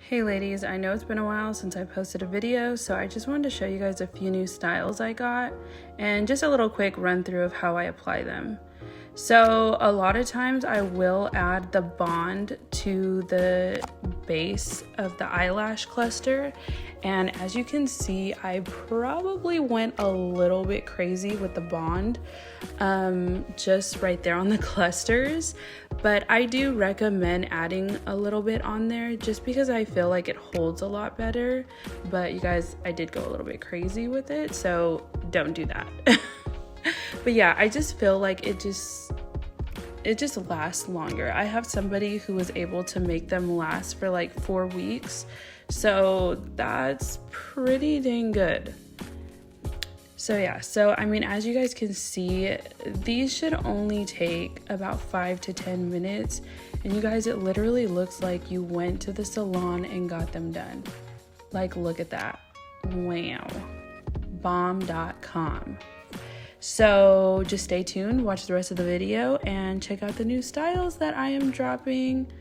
Hey ladies, I know it's been a while since I posted a video, so I just wanted to show you guys a few new styles I got and just a little quick run through of how I apply them. So a lot of times I will add the bond to the base of the eyelash cluster, and as you can see, I probably went a little bit crazy with the bond just right there on the clusters, but I do recommend adding a little bit on there just because I feel like it holds a lot better. But you guys, I did go a little bit crazy with it, so don't do that. But yeah, I just feel like it just lasts longer. I have somebody who was able to make them last for like 4 weeks, so that's pretty dang good. So yeah, I mean, as you guys can see, these should only take about 5 to 10 minutes, and you guys, it literally looks like you went to the salon and got them done. Like, look at that. Wow. Bomb.com. So just stay tuned, watch the rest of the video, and check out the new styles that I am dropping